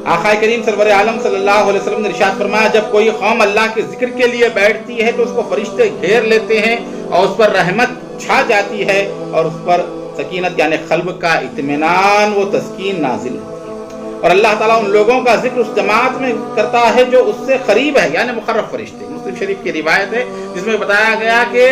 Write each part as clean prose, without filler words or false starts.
आका करीम सरवर आलम सल्लल्लाहु अलैहि वसल्लम ने इरशाद फरमाया, जब कोई कौम अल्लाह के जिक्र के लिए बैठती है तो उसको फरिश्ते घेर लेते हैं और उस पर रहमत छा जाती है और उस पर सकीनत यानी क़ल्ब का इत्मीनान व तस्कीन नाजिल होती है। और अल्लाह ताला उन लोगों का जिक्र उस जमात में करता है जो उससे करीब है, यानी मुक़र्रब फरिश्ते। मुस्लिम शरीफ की रिवायत है जिसमें बताया गया कि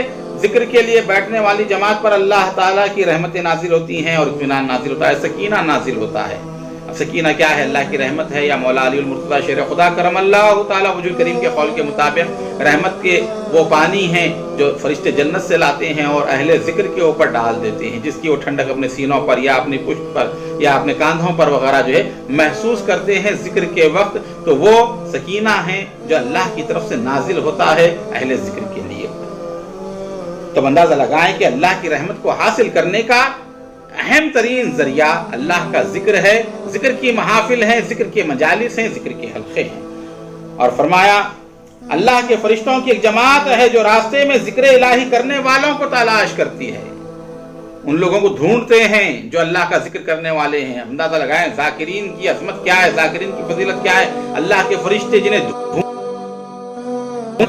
जिक्र के लिए बैठने वाली जमात पर अल्लाह ताला की रहमतें नाजिल होती हैं और इत्मीनान नाजिल होता है, सकीना नाजिल होता है। अब सकीना क्या है? अल्लाह की रहमत है, या मौला अली मुर्तज़ा शेर खुदा करम अल्लाह ताला वजूद करीम के कौल के मुताबिक रहमत के वो पानी हैं जो फरिश्ते जन्नत से लाते हैं और अहले जिक्र के ऊपर डाल देते हैं, जिसकी वो ठंडक अपने सीनों पर या अपनी पुष्ट पर या अपने कांधों पर वगैरह जो है महसूस करते हैं जिक्र के वक्त। तो वो सकीना है जो अल्लाह की तरफ से नाजिल होता है अहले जिक्र के लिए। तो अंदाजा लगाएं कि अल्लाह की रहमत को हासिल करने का अहम तरीन जरिया अल्लाह का जिक्र है, जिक्र की महाफिल है, जिक्र के मजालिस हैं, जिक्र के हल्के हैं। और फरमाया अल्लाह के फरिश्तों की एक जमात है जो रास्ते में जिक्र इलाही करने वालों को तलाश करती है, उन लोगों को ढूंढते हैं जो अल्लाह का जिक्र करने वाले हैं। अंदाजा लगाएं जाकिरीन की अजमत क्या है, जाकिरीन की फजीलत क्या है। अल्लाह के फरिश्ते जिन्हें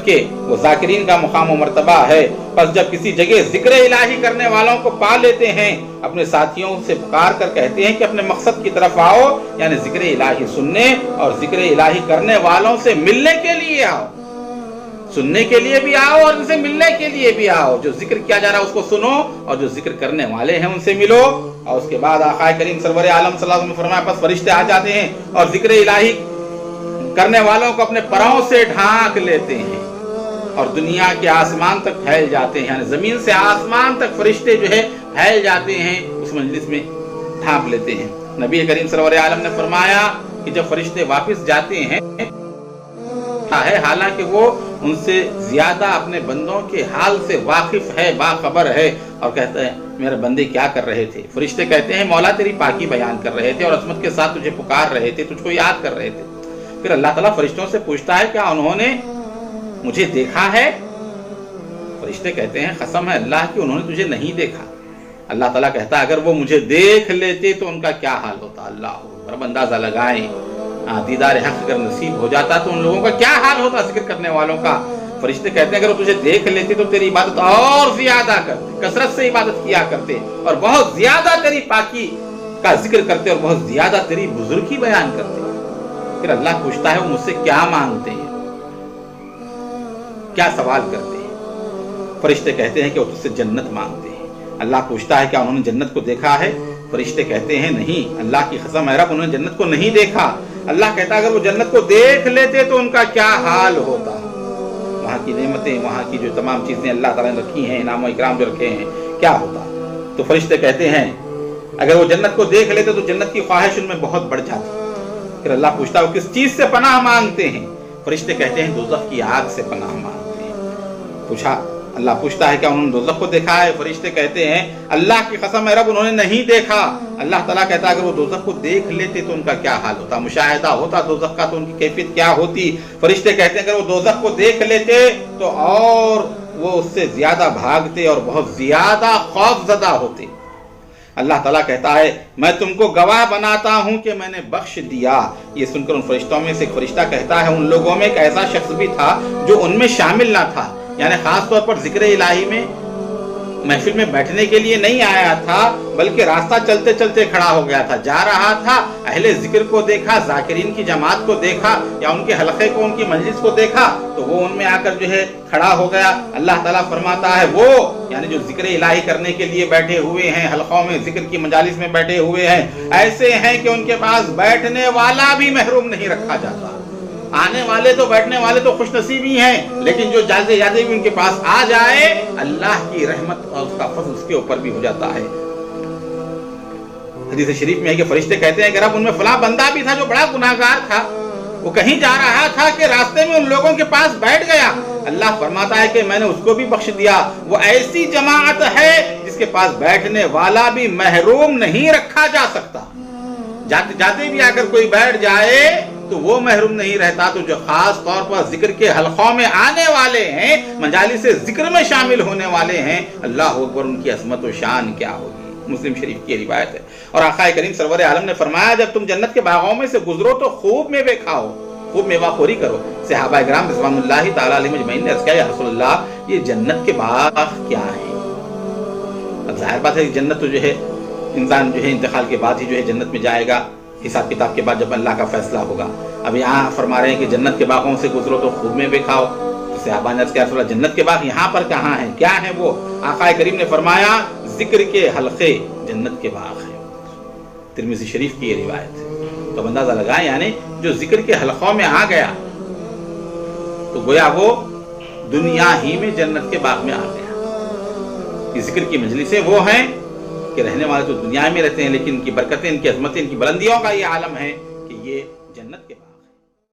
के वो जाकिरीन का मुकाम व मर्तबा है। बस जब किसी जगह जिक्र इलाही करने वालों को पा लेते हैं, अपने साथियों से पुकार कर कहते हैं कि अपने मकसद की तरफ आओ, यानी जिक्र इलाही सुनने और जिक्र इलाही करने वालों से मिलने के लिए आओ। सुनने के लिए भी आओ और उनसे मिलने के लिए भी आओ। जो जिक्र किया जा रहा है उसको सुनो और जो जिक्र करने वाले हैं उनसे मिलो। और उसके बाद आका करीम सरवर आलम सल्लल्लाहु अलैहि वसल्लम ने फरमाया, बस फरिश्ते आ जाते हैं और जिक्र इलाही करने वालों को अपने परों से ढांक लेते हैं और दुनिया के आसमान तक फैल जाते हैं, यानी जमीन से आसमान तक फरिश्ते जो है फैल जाते हैं, उस मजलिस में ढांप लेते हैं। नबी करीम सल्लल्लाहु अलैहि वसल्लम ने फरमाया कि जब फरिश्ते वापस जाते हैं हालांकि वो उनसे ज्यादा अपने बंदों के हाल से वाकिफ है, बाखबर है, और कहते हैं मेरे बंदे क्या कर रहे थे। फरिश्ते कहते हैं मौला तेरी पाकी बयान कर रहे थे और अजमत के साथ तुझे पुकार रहे थे, तुझको याद कर रहे थे। फिर अल्लाह ताला फरिश्तों से पूछता है क्या उन्होंने मुझे देखा है? फरिश्ते कहते हैं कसम है अल्लाह की उन्होंने तुझे नहीं देखा। अल्लाह ताला कहता है अगर वो मुझे देख लेते तो उनका क्या हाल होता। अल्लाह पर अंदाजा लगाएं, दीदार हक अगर नसीब हो जाता तो उन लोगों का क्या हाल होता, जिक्र करने वालों का। फरिश्ते कहते हैं अगर वो तुझे देख लेते तो तेरी इबादत और ज्यादा करते, कसरत से इबादत किया करते और बहुत ज्यादा तेरी पाकी का जिक्र करते और बहुत ज्यादा तेरी बुजुर्गी बयान करते। फिर अल्लाह पूछता है वो मुझसे क्या मांगते हैं, क्या सवाल करते हैं। फरिश्ते कहते हैं कि वो तुझसे जन्नत मांगते हैं। अल्लाह पूछता है क्या उन्होंने जन्नत को देखा है? फरिश्ते कहते हैं नहीं, अल्लाह की कसम है रब उन्होंने जन्नत को नहीं देखा। अल्लाह कहता है अगर वो जन्नत को देख लेते तो उनका क्या हाल होता। वहां की नेमतें, वहां की जो तमाम चीजें अल्लाह ताला ने रखी हैं, इनाम इकराम जो रखे हैं, क्या होता। तो फरिश्ते कहते हैं अगर वो जन्नत को देख लेते तो जन्नत की ख्वाहिश उनमें बहुत बढ़ जाती। फिर अल्लाह पूछता है वो किस चीज से पनाह मांगते हैं? फरिश्ते कहते हैं दोज़ख की आग से पनाह मांगते हैं। पूछा अल्लाह पूछता है क्या उन्होंने दोज़ख को देखा है? फरिश्ते कहते हैं अल्लाह की कसम है रब उन्होंने नहीं देखा। अल्लाह ताला कहता है अगर वो दोज़ख को देख लेते तो उनका क्या हाल होता, मुशाहिदा होता दोज़ख का तो उनकी कैफियत क्या होती। फरिश्ते कहते हैं अगर वो दोज़ख को देख लेते तो और वो उससे ज्यादा भागते और बहुत ज्यादा खौफजदा होते। अल्लाह ताला कहता है मैं तुमको गवाह बनाता हूं कि मैंने बख्श दिया। ये सुनकर उन फरिश्तों में से एक फरिश्ता कहता है उन लोगों में एक ऐसा शख्स भी था जो उनमें शामिल ना था, यानी खास तौर पर जिक्र इलाही में महफिल में बैठने के लिए नहीं आया था, बल्कि रास्ता चलते चलते खड़ा हो गया था, जा रहा था, अहले जिक्र को देखा, जाकिरीन की जमात को देखा या उनके हलके को, उनकी मजलिस को देखा तो वो उनमें आकर जो है खड़ा हो गया। अल्लाह ताला फरमाता है वो यानी जो जिक्र इलाही करने के लिए बैठे हुए हैं, हलकों में जिक्र की मजालिस में बैठे हुए हैं, ऐसे हैं कि उनके पास बैठने वाला भी महरूम नहीं रखा जाता। आने वाले तो बैठने वाले तो खुशनसीब ही हैं, लेकिन जो जाते जाते भी उनके पास आ जाए अल्लाह की रहमत और उसका फज़ल उसके ऊपर भी हो जाता है। हदीस शरीफ में है कि फरिश्ते कहते हैं कि रब उनमें फलां बंदा भी था जो बड़ा गुनाहगार था, वो कहीं जा रहा था कि रास्ते में उन लोगों के पास बैठ गया। अल्लाह फरमाता है कि मैंने उसको भी बख्श दिया। वो ऐसी जमात है जिसके पास बैठने वाला भी महरूम नहीं रखा जा सकता। जाते जाते भी अगर कोई बैठ जाए तो वो महरूम नहीं रहता। तो जो खास तौर पर जिक्र के हलकों में आने वाले हैं, मजालिस से जिक्र में शामिल होने वाले हैं, अल्लाह अकबर उनकी अज़मत व शान क्या होगी। मुस्लिम शरीफ की रिवायत है। اور آقا کریم سرور عالم نے فرمایا جب تم جنت کے باغوں میں سے گزرو تو خوب میوے کھاؤ، خوب میوہ خوری کرو۔ صحابہ کرام رضوان اللہ تعالیٰ علیہ مجمعین نے عرض کیا یا رسول اللہ یہ جنت کے باغ کیا ہیں؟ اب ظاہر بات ہے کہ جنت تو جو ہے انسان جو ہے انتقال کے بعد ہی جو ہے جنت میں جائے گا، حساب کتاب کے بعد جب اللہ کا فیصلہ ہوگا۔ اب یہاں فرما رہے ہیں کہ جنت کے باغوں سے گزرو تو خوب میوے کھاؤ، تو صحابہ نے عرض کیا رسول اللہ جنت کے باغ یہاں پر کہاں ہیں، کیا ہیں وہ؟ آقا کریم نے فرمایا ذکر کے حلقے جنت کے باغ ہیں۔ ترمذی شریف کی یہ روایت ہے۔ تو اندازہ لگائیں یعنی جو ذکر کے حلقوں میں آ گیا تو گویا وہ دنیا ہی میں جنت کے باغ میں آ گیا۔ یہ ذکر کی مجلسیں وہ ہیں کہ رہنے والے تو دنیا میں رہتے ہیں لیکن ان کی برکتیں، ان کی عظمتیں، ان کی بلندیوں کا یہ عالم ہے کہ یہ جنت کے باغ